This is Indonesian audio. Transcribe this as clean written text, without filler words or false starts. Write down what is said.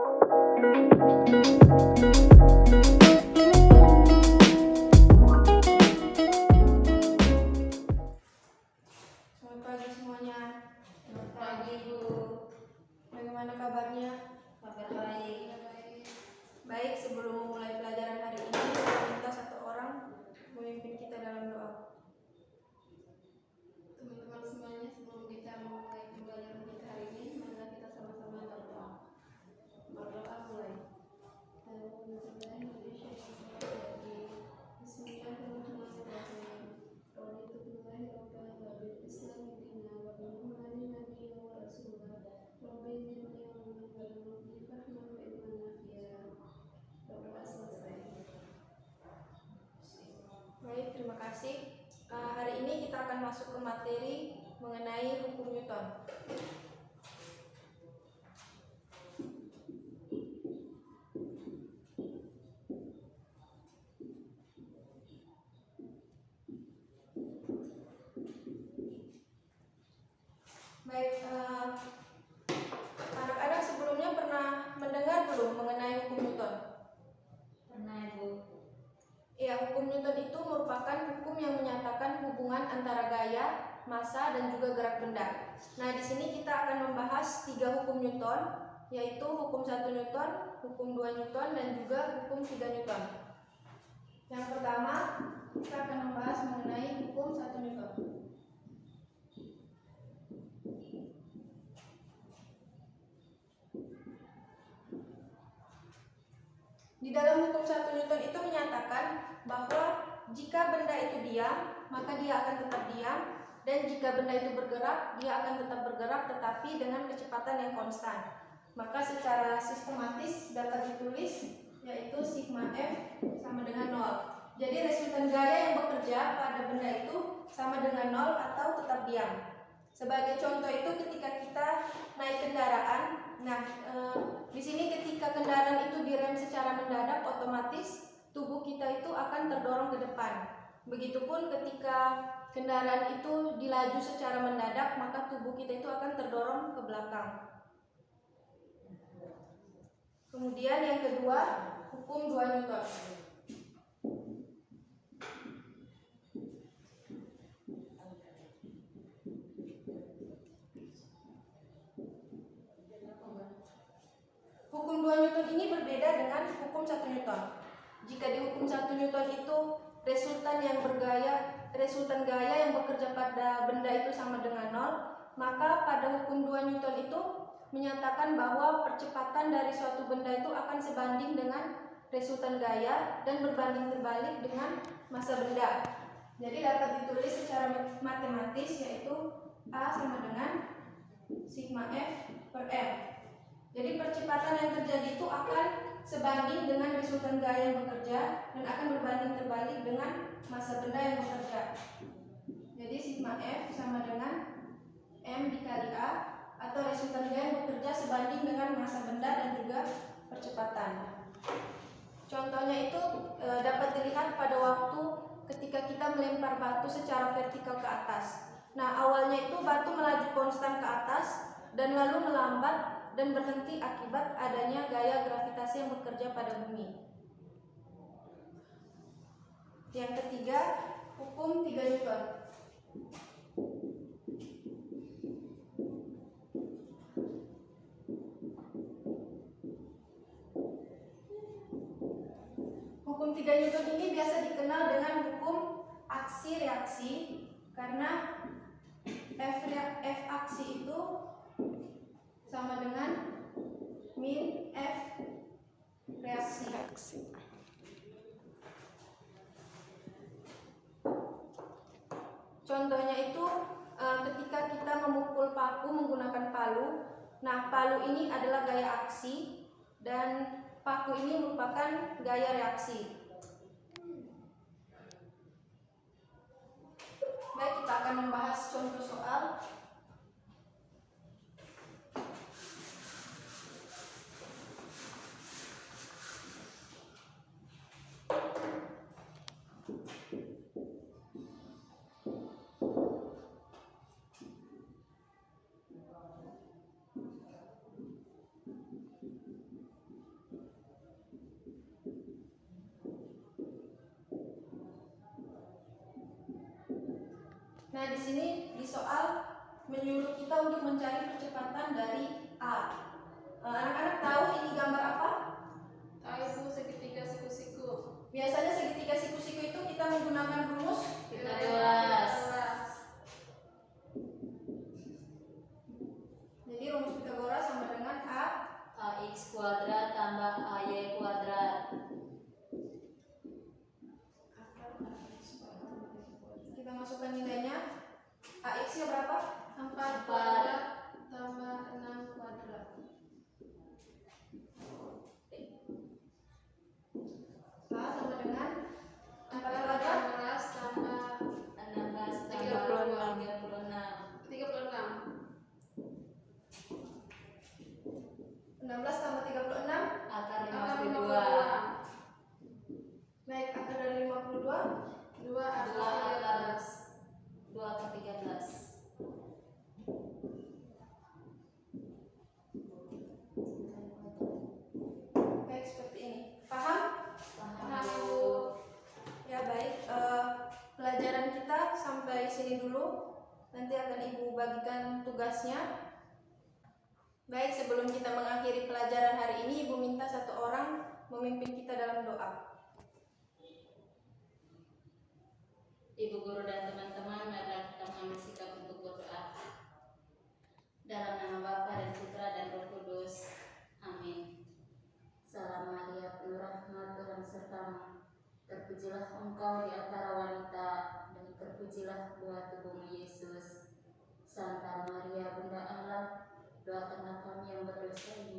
Selamat pagi semuanya. Selamat pagi Bu. Bagaimana kabarnya? Kabar baik. Baik, sebelum memulai pelajaran hari ini, saya minta satu orang memimpin kita dalam doa. Teman-teman semuanya, sebelum kita memulai pembelajaran kita hari ini, marilah kita sama-sama berdoa. Berdoa mulai. Baik, terima kasih. Hari ini kita akan masuk ke materi mengenai hukum Newton. Baik, anak-anak sebelumnya pernah mendengar belum mengenai hukum Newton? Pernah, Bu. Ya, hukum Newton itu merupakan hukum yang menyatakan hubungan antara gaya, massa, dan juga gerak benda. Nah, di sini kita akan membahas 3 hukum Newton, yaitu hukum 1 Newton, hukum 2 Newton, dan juga hukum 3 Newton. Yang pertama, kita akan membahas mengenai hukum 1 Newton. Di dalam hukum 1 Newton itu menyatakan bahwa jika benda itu diam, maka dia akan tetap diam, dan jika benda itu bergerak, dia akan tetap bergerak tetapi dengan kecepatan yang konstan. Maka secara sistematis dapat ditulis yaitu sigma F sama dengan 0. Jadi resultan gaya yang bekerja pada benda itu sama dengan 0 atau tetap diam. Sebagai contoh itu ketika kita naik kendaraan, di sini ketika kendaraan itu direm secara mendadak, otomatis tubuh kita itu akan terdorong ke depan. Begitupun ketika kendaraan itu dilaju secara mendadak, maka tubuh kita itu akan terdorong ke belakang. Kemudian yang kedua, hukum 2 Newton. Hukum 2 Newton ini berbeda dengan hukum 1 Newton. Jika di hukum 1 Newton itu resultan gaya yang bekerja pada benda itu sama dengan 0, maka pada hukum 2 Newton itu menyatakan bahwa percepatan dari suatu benda itu akan sebanding dengan resultan gaya dan berbanding terbalik dengan massa benda. Jadi dapat ditulis secara matematis yaitu A sama dengan sigma F per M. Jadi percepatan yang terjadi itu akan sebanding dengan resultan gaya yang bekerja dan akan berbanding terbalik dengan massa benda yang bekerja. Jadi sigma F sama dengan M dikali A, atau resultan gaya yang bekerja sebanding dengan massa benda dan juga percepatan. Contohnya itu dapat dilihat pada waktu ketika kita melempar batu secara vertikal ke atas. Nah, awalnya itu batu melaju konstan ke atas dan lalu melambat dan berhenti akibat adanya gaya gravitasi yang bekerja pada bumi. Yang ketiga, hukum 3 Newton. Hukum 3 Newton ini biasa dikenal dengan hukum aksi reaksi karena F aksi itu sama dengan min F reaksi. Contohnya itu ketika kita memukul paku menggunakan palu. Nah, palu ini adalah gaya aksi dan paku ini merupakan gaya reaksi. Baik, kita akan membahas contoh soal. Nah, di sini di soal menyuruh kita untuk mencari percepatan dari A. Anak-anak tahu ini gambar apa? A itu segitiga siku-siku. Biasanya segitiga siku-siku itu kita menggunakan rumus Pitagoras. Jadi rumus Pitagoras sama dengan AX kuadrat tambah AY kuadrat. kita masukkan nilainya. AX-nya berapa? 4 kuadrat tambah 6 kuadrat. A sama dengan 4 4 kuadrat 16 tambah 16 36. tambah 36. 36. 16 tambah 36. Akar Akar 52. Baik, akar dari 52. 2 akar 13. 2 akar 13. Baik, seperti ini. Paham? Paham Bu. Ya, baik. Pelajaran kita sampai sini dulu. Nanti akan Ibu bagikan tugasnya. Baik, sebelum kita mengakhiri pelajaran hari ini, Ibu minta satu orang memimpin kita dalam doa. Ibu guru dan teman-teman, marilah kita mengambil sikap untuk berdoa. Dalam nama Bapa dan Putra dan Roh Kudus. Amin. Salam Maria, penuh rahmat, Tuhan sertamu. Terpujilah engkau di antara wanita, dan terpujilah buah tubuhmu Yesus. Santa Maria, Bunda Allah, doakanlah kami yang berdosa ini